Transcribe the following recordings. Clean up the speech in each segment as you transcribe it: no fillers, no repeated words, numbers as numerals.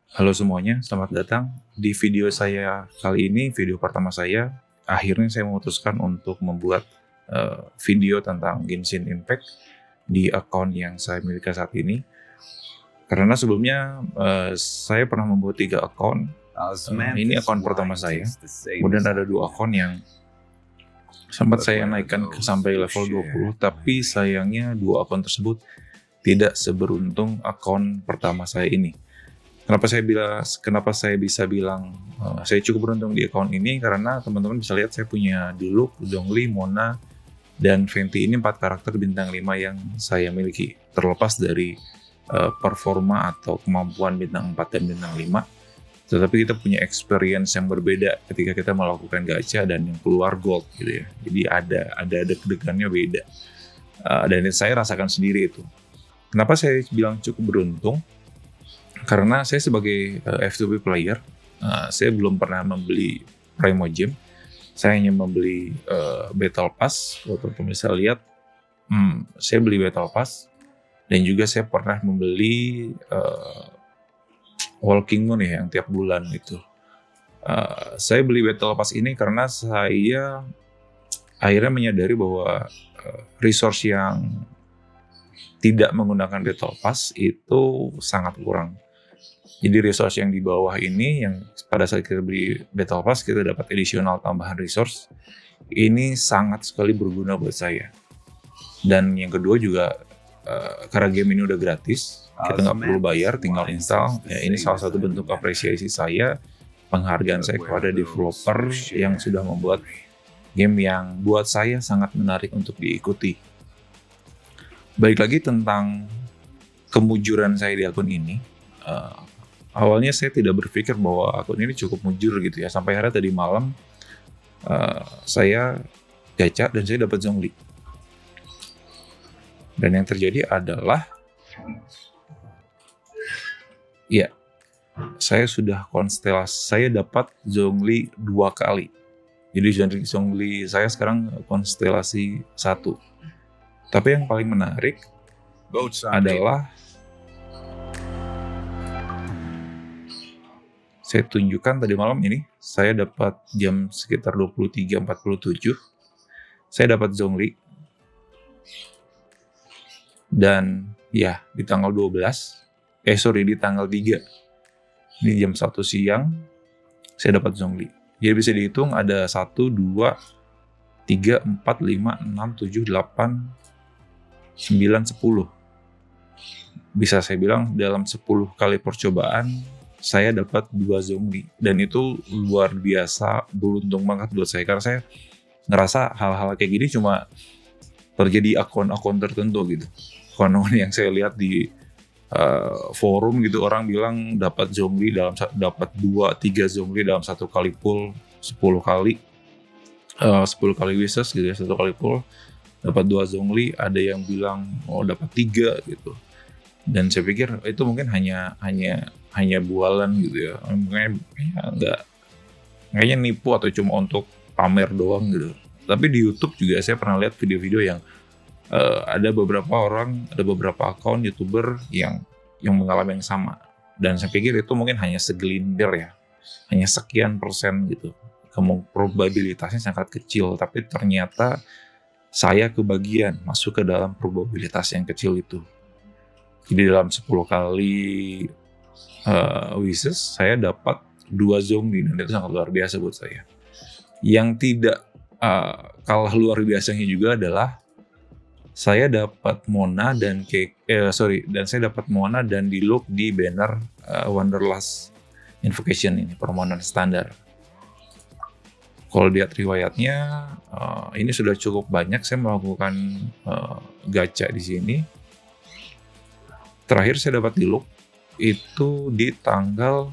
Halo semuanya, selamat datang. Di video saya kali ini, video pertama saya, akhirnya saya memutuskan untuk membuat video tentang Genshin Impact di akun yang saya miliki saat ini. Karena sebelumnya saya pernah membuat 3 akun. Ini akun pertama saya. Kemudian ada 2 akun yang sempat saya naikkan sampai level 20, tapi sayangnya 2 akun tersebut tidak seberuntung akun pertama saya ini. Kenapa saya bisa bilang saya cukup beruntung di akun ini, karena teman-teman bisa lihat saya punya Diluc, Zhongli, Mona, dan Venti. Ini 4 karakter bintang 5 yang saya miliki. Terlepas dari performa atau kemampuan bintang 4 dan bintang 5, tetapi kita punya experience yang berbeda ketika kita melakukan gacha dan yang keluar gold gitu ya. Jadi ada deg-degannya beda. Dan saya rasakan sendiri itu. Kenapa saya bilang cukup beruntung? Karena saya sebagai F2B player, saya belum pernah membeli Primo Gem. Saya hanya membeli Battle Pass. Teman-teman bisa lihat, saya beli Battle Pass. Dan juga saya pernah membeli Walking Moon ya, yang tiap bulan itu. Saya beli Battle Pass ini karena saya akhirnya menyadari bahwa resource yang tidak menggunakan Battle Pass itu sangat kurang. Jadi resource yang di bawah ini, yang pada saat kita beli Battle Pass kita dapat additional tambahan resource, ini sangat sekali berguna buat saya. Dan yang kedua juga karena game ini udah gratis, kita nggak perlu bayar, tinggal install. Ya, ini salah satu bentuk apresiasi saya, penghargaan saya kepada developer yang sudah membuat game yang buat saya sangat menarik untuk diikuti. Balik lagi tentang kemujuran saya di akun ini. Awalnya saya tidak berpikir bahwa akun ini cukup mujur gitu ya. Sampai akhirnya tadi malam saya gacha dan saya dapat Zhongli. Dan yang terjadi adalah, ya, saya sudah konstelasi. Saya dapat Zhongli 2 kali. Jadi Zhongli saya sekarang konstelasi 1. Tapi yang paling menarik adalah saya tunjukkan tadi malam ini, saya dapat jam sekitar 23.47, saya dapat Zhongli. Dan ya, di tanggal 3, ini jam 1 siang, saya dapat Zhongli. Jadi bisa dihitung ada 1, 2, 3, 4, 5, 6, 7, 8, 9, 10. Bisa saya bilang dalam 10 kali percobaan, saya dapat 2 Zhongli. Dan itu luar biasa beruntung banget buat saya. Karena saya ngerasa hal-hal kayak gini cuma terjadi akun-akun tertentu gitu. Akun yang saya lihat di forum gitu, orang bilang dapat Zhongli dapat 2-3 Zhongli dalam 1 kali pull 10 kali. 10 kali wishes gitu ya, 1 kali pull dapat 2 Zhongli. Ada yang bilang dapat 3 gitu. Dan saya pikir itu mungkin hanya bualan gitu ya. Mungkin kayaknya nipu atau cuma untuk pamer doang gitu. Tapi di YouTube juga saya pernah lihat video-video yang ada beberapa akun YouTuber yang mengalami yang sama. Dan saya pikir itu mungkin hanya segelintir ya. Hanya sekian persen gitu. Probabilitasnya sangat kecil, tapi ternyata saya kebagian masuk ke dalam probabilitas yang kecil itu. Jadi dalam 10 kali wishes saya dapat 2 Zhongli, dan itu sangat luar biasa buat saya. Yang tidak kalah luar biasanya juga adalah saya dapat Mona dan saya dapat Mona dan Diluc di banner Wanderlust Invocation ini, permohonan standar. Kalau lihat riwayatnya, ini sudah cukup banyak saya melakukan gacha di sini. Terakhir saya dapat Diluc itu di tanggal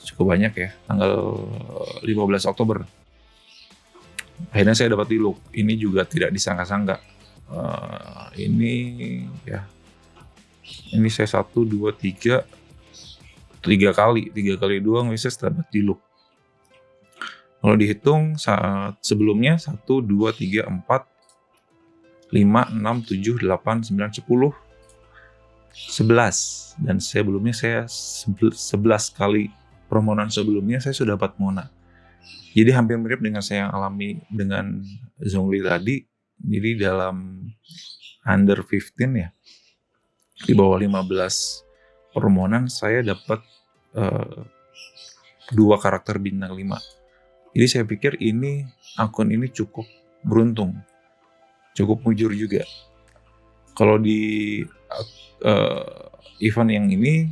cukup banyak ya, tanggal 15 Oktober. Akhirnya saya dapat Diluc. Ini juga tidak disangka-sangka. Ini saya 1, 2, 3 kali doang wishes dapat Diluc. Kalau dihitung saat sebelumnya 1, 2, 3, 4, 5, 6, 7, 8, 9, 10. 11 dan sebelumnya saya 11 kali permohonan sebelumnya saya sudah dapat Mona. Jadi hampir mirip dengan saya yang alami dengan Zhongli tadi. Jadi dalam under 15 ya, di bawah 15 permohonan saya dapat 2 karakter bintang 5. Jadi saya pikir akun ini cukup beruntung, cukup mujur juga. Kalau di event yang ini,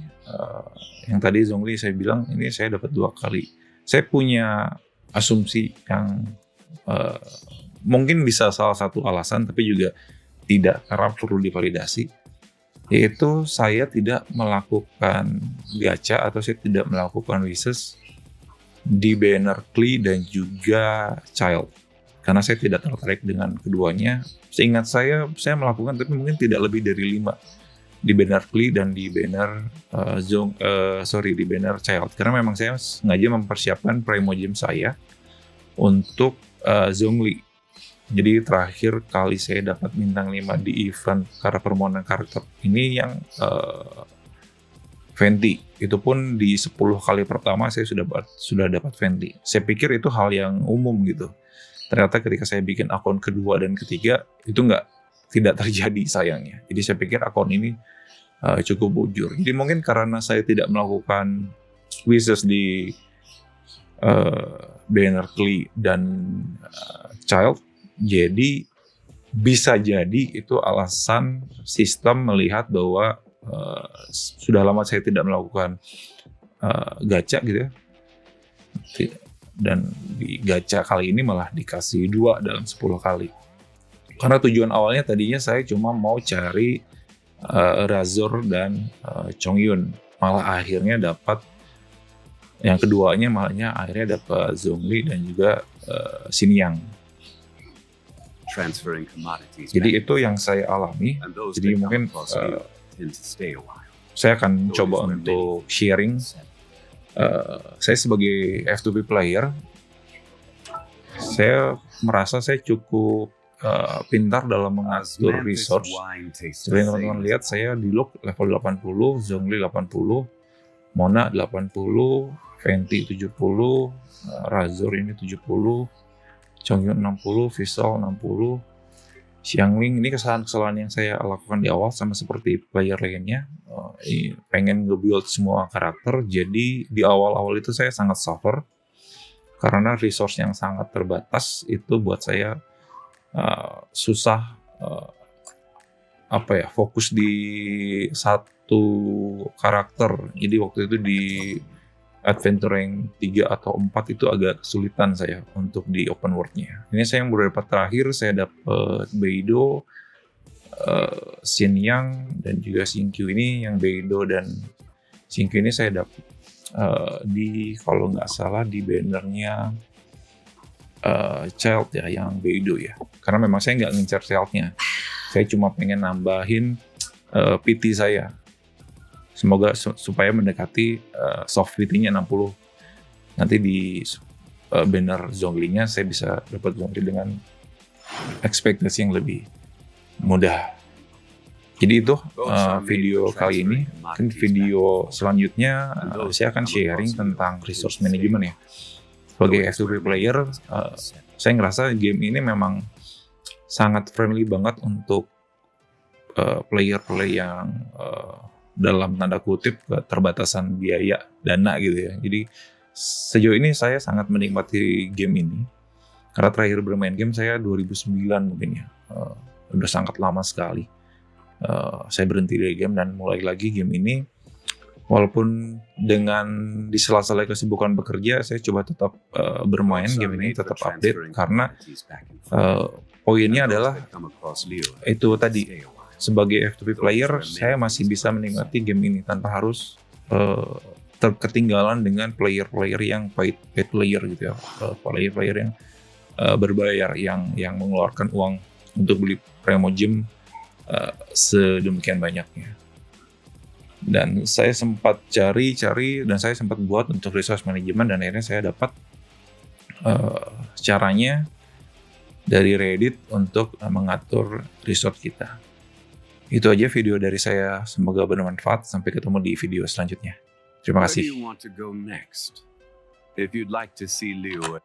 yang tadi Zhongli saya bilang ini saya dapat 2 kali. Saya punya asumsi yang mungkin bisa salah satu alasan, tapi juga tidak, karena perlu divalidasi. Yaitu saya tidak melakukan gacha atau saya tidak melakukan research di banner Klee dan juga Child, karena saya tidak tertarik dengan keduanya. Seingat saya melakukan, tapi mungkin tidak lebih dari 5 di banner Klee dan di banner di banner Child, karena memang saya sengaja mempersiapkan Primogem saya untuk Zhongli. Jadi terakhir kali saya dapat bintang 5 di event karena permohonan karakter ini yang Venti. Itu pun di 10 kali pertama saya sudah dapat Venti. Saya pikir itu hal yang umum gitu. Ternyata ketika saya bikin akun kedua dan ketiga itu tidak terjadi sayangnya. Jadi saya pikir akun ini cukup bujur. Jadi mungkin karena saya tidak melakukan wishes di banner Klee dan Child, jadi bisa jadi itu alasan sistem melihat bahwa sudah lama saya tidak melakukan gacha gitu ya. Dan di gacha kali ini malah dikasih 2 dalam 10 kali. Karena tujuan awalnya tadinya saya cuma mau cari Razor dan Chongyun. Malah akhirnya dapat yang keduanya, akhirnya dapat Zhongli dan juga Xinjiang. Jadi itu yang saya alami. Jadi mungkin saya akan coba untuk sharing. Saya sebagai F2P player, saya merasa saya cukup pintar dalam mengatur resource. Seperti teman-teman lihat, saya di log level 80, Zhongli 80, Mona 80, Venti 70, Razor ini 70, Chongyun 60, Visual 60, Xiangling. Ini kesalahan yang saya lakukan di awal sama seperti player lainnya. Pengen nge-build semua karakter, jadi di awal-awal itu saya sangat suffer karena resource yang sangat terbatas itu buat saya susah fokus di satu karakter. Jadi waktu itu di adventure yang 3 atau 4 itu agak kesulitan saya untuk di open world-nya. Ini saya yang baru dapat terakhir, saya dapat Beidou, Xinjiang dan juga Xingqiu. Ini yang Beidou dan Xingqiu ini saya dapat kalau nggak salah di bannernya Child ya, yang Beidou ya. Karena memang saya nggak ngincar Child-nya, saya cuma pengen nambahin PT saya. Semoga supaya mendekati soft PT-nya 60. Nanti di banner Zhongli-nya saya bisa dapat Zhongli dengan ekspektasi yang lebih mudah. Jadi itu video kali ini. Mungkin video selanjutnya saya akan sharing tentang resource management ya. Sebagai F2P player, saya ngerasa game ini memang sangat friendly banget untuk player-player yang dalam tanda kutip keterbatasan biaya dana gitu ya. Jadi sejauh ini saya sangat menikmati game ini. Karena terakhir bermain game saya 2009 mungkin ya. Udah sangat lama sekali. Saya berhenti dari game dan mulai lagi game ini. Walaupun dengan di sela-sela kesibukan bekerja, saya coba tetap bermain game ini, tetap update. Karena poinnya adalah itu tadi. Sebagai F2P player, saya masih bisa menikmati game ini tanpa harus ketinggalan dengan player-player yang paid player gitu ya, player-player yang berbayar, yang mengeluarkan uang untuk beli Primogem sedemikian banyaknya. Dan saya sempat cari dan saya sempat buat untuk resource management dan akhirnya saya dapat caranya dari Reddit untuk mengatur resource kita. Itu aja video dari saya, semoga bermanfaat. Sampai ketemu di video selanjutnya. Terima Where do kasih. you want to go next? If you'd like to see Leo